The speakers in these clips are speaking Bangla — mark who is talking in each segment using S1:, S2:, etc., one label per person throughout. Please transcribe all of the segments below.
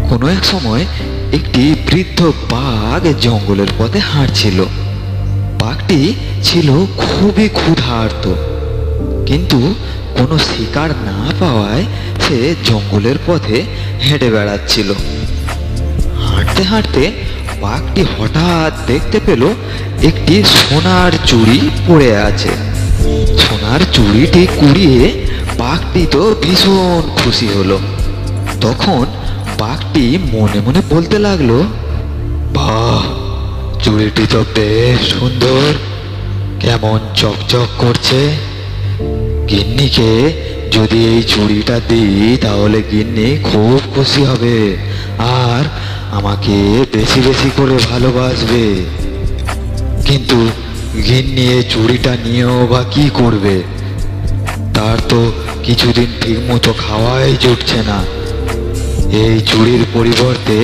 S1: কোনো এক সময় একটি বৃদ্ধ বাঘ জঙ্গলের পথে হাঁটছিল। বাঘটি ছিল খুবই ক্ষুধার্ত, কিন্তু কোনো শিকার না পাওয়ায় সে জঙ্গলের পথে হেঁটে বেড়াচ্ছিল। হাঁটতে হাঁটতে বাঘটি হঠাৎ দেখতে পেল একটি সোনার চুড়ি পড়ে আছে। সোনার চুড়িটি কুড়িয়ে বাঘটি তো ভীষণ খুশি হলো। তখন বাঘটি মনে মনে বলতে লাগলো, বাহ, চুড়িটি তো বেশ সুন্দর, কেমন চকচক করছে। গিন্নিকে যদি এই চুড়িটা দিই তাহলে গিন্নি খুব খুশি হবে আর আমাকে বেশি বেশি করে ভালোবাসবে। কিন্তু গিন্নি এই চুড়িটা নিয়েও বা কি করবে? তার তো কিছুদিন ঠিক মতো খাওয়াই জুটছে না। এই চুড়ির পরিবর্তে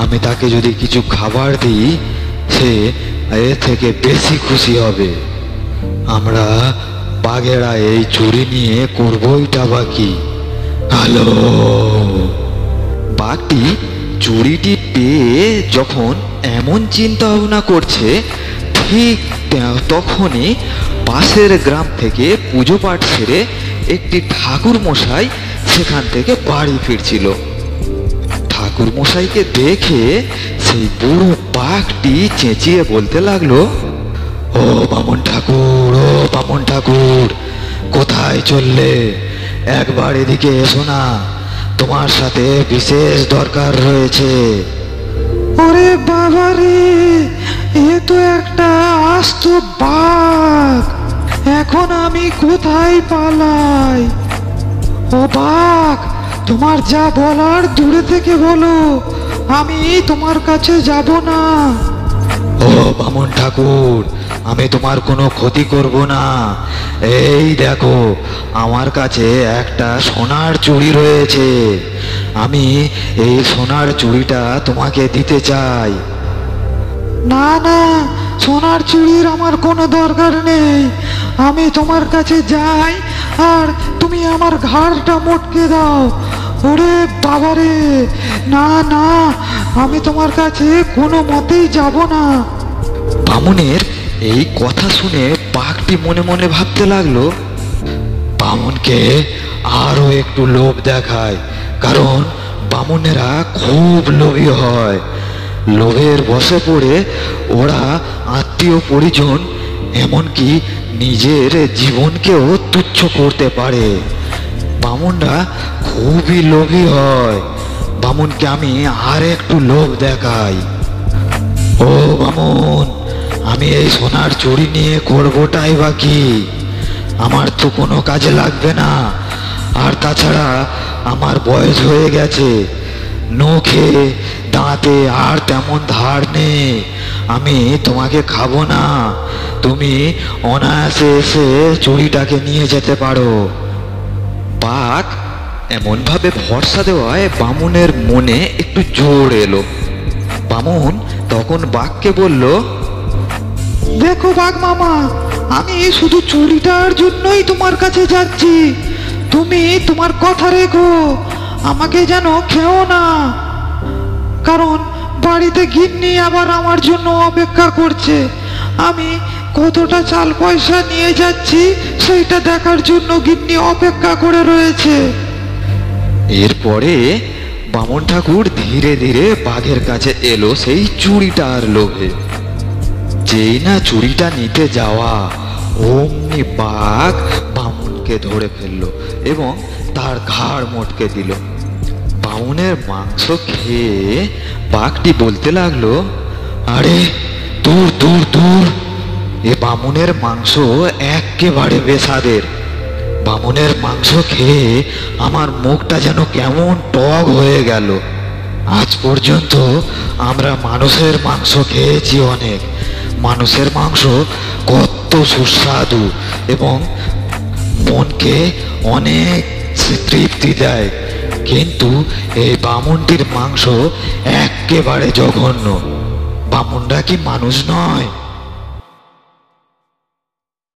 S1: আমি তাকে যদি কিছু খাবার দিই, সে এর থেকে বেশি খুশি হবে। আমরা বাঘেরা এই চুড়ি নিয়ে করবোইটা বা কি? হ্যালো। বাঘটি চুড়িটি পেয়ে যখন এমন চিন্তা ভাবনা করছে, ঠিক তখনই পাশের গ্রাম থেকে পুজো পাঠ সেরে একটি ঠাকুর মশাই সেখান থেকে বাড়ি ফিরছিল। ঠাকুর মশাইকে দেখে সেই বুড়ো বাঘটি চেঁচিয়ে বলতে লাগলো, ও বামন ঠাকুর, ও বামন ঠাকুর, কোথায় চললে? একবার এদিকে এসো না, তোমার সাথে বিশেষ দরকার রয়েছে।
S2: ওরে বাবা রে, এ তো একটা আস্ত বাঘ। এখন আমি কোথায় পালাই? ও বাঘ, তোমার যা বলার দূরে থেকে বলো, আমি তোমার কাছে যাব না।
S1: ও বামন ঠাকুর, আমি তোমার কোনো ক্ষতি করব না। এই দেখো, আমার কাছে একটা সোনার চুড়ি রয়েছে। আমি এই সোনার চুড়িটা তোমাকে দিতে চাই।
S2: না না, সোনার চুড়ির আমার কোনো দরকার নেই। আমি তোমার কাছে যাই আর তুমি আমার ঘাড়টা মটকে দাও। ওরে বাবা রে, না না, আমি তোমার কাছে কোনো মতেই যাব না।
S1: বামুনের এই কথা শুনে বাঘটি মনে মনে ভাবতে লাগলো, বামুনকে আরো একটু লোভ দেখায়, কারণ বামুনেরা খুব লোভী হয়। লোভের বশে পড়ে ওরা আত্মীয় পরিজন, এমনকি নিজের জীবনকেও তুচ্ছ করতে পারে। বামুনরা খুবই লোভী হয়। বামুনকে আমি আর একটু লোভ দেখাই। ও বামুন, আমি এই সোনার চুড়ি নিয়ে করবোটাই বা কি? আমার তো কোনো কাজে লাগবে না, আর তাছাড়া আমার বয়স হয়ে গেছে, নখে দাঁতে আর তেমন ধার নেই। আমি তোমাকে খাবো না, তুমি অনায়াসে এসে চুড়িটাকে নিয়ে যেতে পারো। বাঘ এমনভাবে ভরসা দেওয়ায় বামুনের মনে একটু জোর এলো। বামুন তখন বাঘকে বলল,
S2: দেখো বাঘ মামা, আমি শুধু চুড়িটার জন্যই তোমার কাছে যাচ্ছি। তুমি তোমার কথা রেখো, আমাকে যেন খেও না। কারণ বাড়িতে গিন্নি আবার আমার জন্য অপেক্ষা করছে। আমি কতটা চাল পয়সা নিয়ে যাচ্ছি সেইটা দেখার জন্য গিন্নি অপেক্ষা করে রয়েছে।
S1: এরপরে বামন ঠাকুর ধীরে ধীরে বাঘের কাছে এলো সেই চুড়িটার লোভে। যেই না চুড়িটা নিতে যাওয়া, অমনি বাঘ বামুনকে ধরে ফেললো এবং তার ঘাড় মটকে দিল। বামুনের মাংস খেয়ে বাঘটি বলতে লাগলো, আরে দূর দূর দূর, এ বামুনের মাংস একেবারে বেস্বাদের। বামুনের মাংস খেয়ে আমার মুখটা যেন কেমন টক হয়ে গেল। আজ পর্যন্ত আমরা মানুষের মাংস খেয়েছি অনেক, মানুষের মাংস কত সুস্বাদু এবং মনকে অনেক তৃপ্তি দেয়, কিন্তু এই বামুনটির মাংস একেবারে জঘন্য। বামুনরা কি মানুষ নয়?